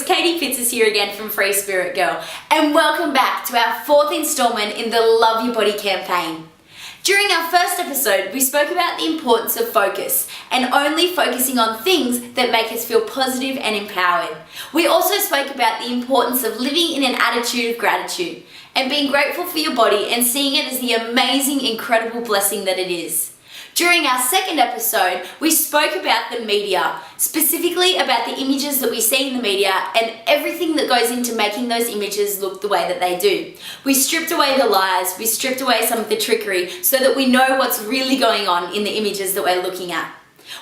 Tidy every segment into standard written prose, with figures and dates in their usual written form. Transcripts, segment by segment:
Katie Pitsis here again from Free Spirit Girl, and welcome back to our fourth installment in the Love Your Body campaign. During our first episode, we spoke about the importance of focus and only focusing on things that make us feel positive and empowered. We also spoke about the importance of living in an attitude of gratitude and being grateful for your body and seeing it as the amazing, incredible blessing that it is. During our second episode, we spoke about the media, specifically about the images that we see in the media and everything that goes into making those images look the way that they do. We stripped away the lies, we stripped away some of the trickery so that we know what's really going on in the images that we're looking at.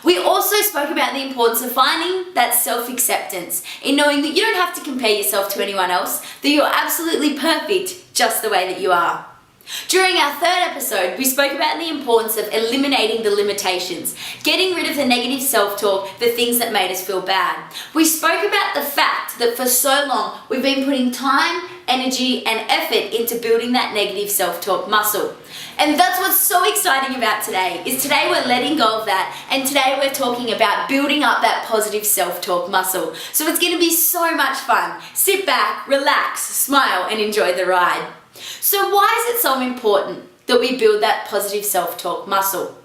We also spoke about the importance of finding that self-acceptance, in knowing that you don't have to compare yourself to anyone else, that you're absolutely perfect just the way that you are. During our third episode, we spoke about the importance of eliminating the limitations, getting rid of the negative self-talk, the things that made us feel bad. We spoke about the fact that for so long we've been putting time, energy and effort into building that negative self-talk muscle. And that's what's so exciting about today, is today we're letting go of that, and today we're talking about building up that positive self-talk muscle. So it's going to be so much fun. Sit back, relax, smile and enjoy the ride. So why is it so important that we build that positive self-talk muscle?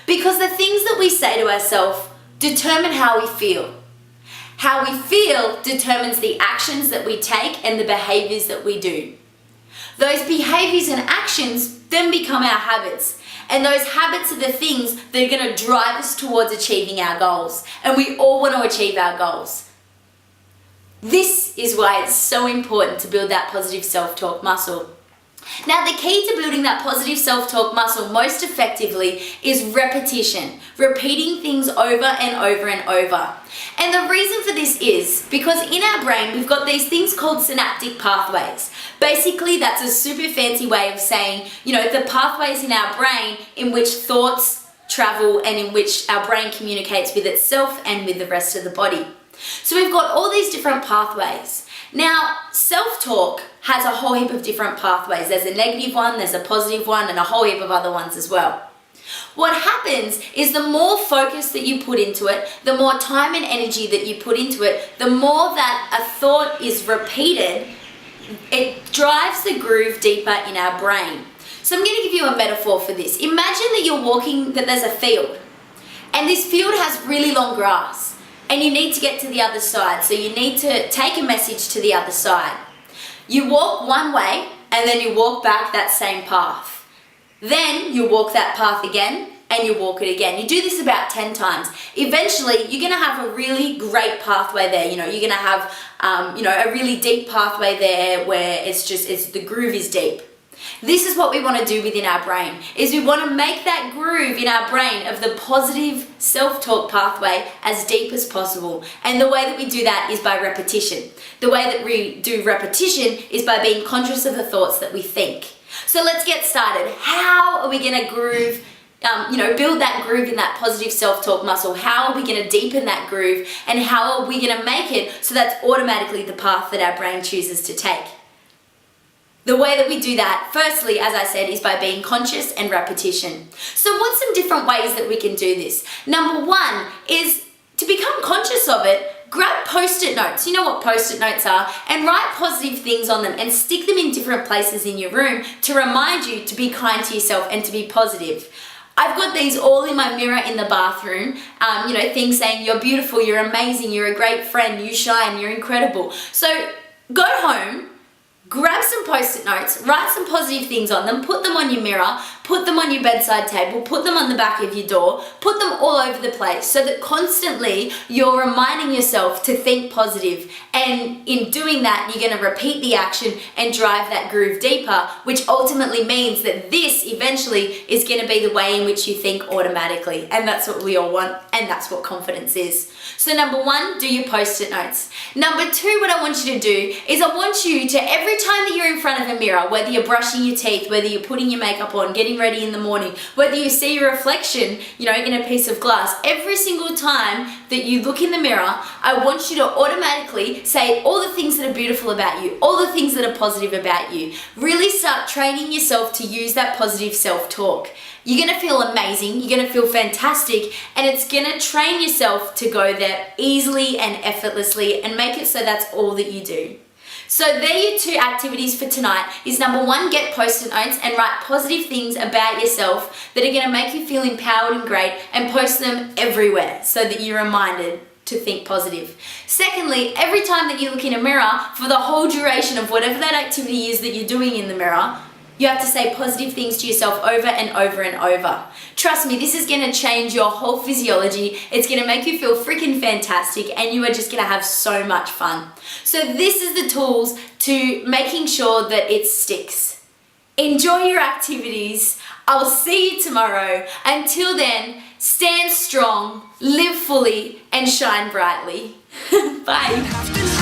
Because the things that we say to ourselves determine how we feel. How we feel determines the actions that we take and the behaviors that we do. Those behaviors and actions then become our habits. And those habits are the things that are going to drive us towards achieving our goals. And we all want to achieve our goals. This is why it's so important to build that positive self-talk muscle. Now, the key to building that positive self-talk muscle most effectively is repetition, repeating things over and over and over. And the reason for this is because in our brain, we've got these things called synaptic pathways. Basically, that's a super fancy way of saying, the pathways in our brain in which thoughts travel and in which our brain communicates with itself and with the rest of the body. So we've got all these different pathways. Now, self-talk has a whole heap of different pathways. There's a negative one, there's a positive one, and a whole heap of other ones as well. What happens is the more focus that you put into it, the more time and energy that you put into it, the more that a thought is repeated, it drives the groove deeper in our brain. So I'm going to give you a metaphor for this. Imagine that there's a field, and this field has really long grass. And you need to get to the other side, so you need to take a message to the other side. You walk one way and then you walk back that same path. Then you walk that path again and you walk it again. You do this about 10 times. Eventually you're going to have a really great pathway there. You're going to have a really deep pathway there where the groove is deep. This is what we want to do within our brain, is we want to make that groove in our brain of the positive self-talk pathway as deep as possible. And the way that we do that is by repetition. The way that we do repetition is by being conscious of the thoughts that we think. So let's get started. How are we going to build that groove in that positive self-talk muscle? How are we going to deepen that groove? And how are we going to make it so that's automatically the path that our brain chooses to take? The way that we do that, firstly, as I said, is by being conscious and repetition. So what's some different ways that we can do this? Number one is to become conscious of it, grab post-it notes. You know what post-it notes are? And write positive things on them and stick them in different places in your room to remind you to be kind to yourself and to be positive. I've got these all in my mirror in the bathroom, things saying you're beautiful, you're amazing, you're a great friend, you shine, you're incredible. So go home, grab some post-it notes, write some positive things on them, put them on your mirror, put them on your bedside table, put them on the back of your door, put them all over the place so that constantly you're reminding yourself to think positive. And in doing that, you're going to repeat the action and drive that groove deeper, which ultimately means that this eventually is going to be the way in which you think automatically. And that's what we all want, and that's what confidence is. So number one, do your post-it notes. Number two, what I want you to do is I want you to, every time that you're in front of a mirror, whether you're brushing your teeth, whether you're putting your makeup on, getting getting ready in the morning, whether you see your reflection, in a piece of glass, every single time that you look in the mirror, I want you to automatically say all the things that are beautiful about you, all the things that are positive about you. Really start training yourself to use that positive self-talk. You're gonna feel amazing, you're gonna feel fantastic, and it's gonna train yourself to go there easily and effortlessly and make it so that's all that you do. So there are your 2 activities for tonight is number 1, get post-it notes and write positive things about yourself that are gonna make you feel empowered and great, and post them everywhere so that you're reminded to think positive. Secondly, every time that you look in a mirror, for the whole duration of whatever that activity is that you're doing in the mirror, you have to say positive things to yourself over and over and over. Trust me, this is gonna change your whole physiology. It's gonna make you feel freaking fantastic, and you are just gonna have so much fun. So this is the tools to making sure that it sticks. Enjoy your activities. I'll see you tomorrow. Until then, stand strong, live fully, and shine brightly. Bye.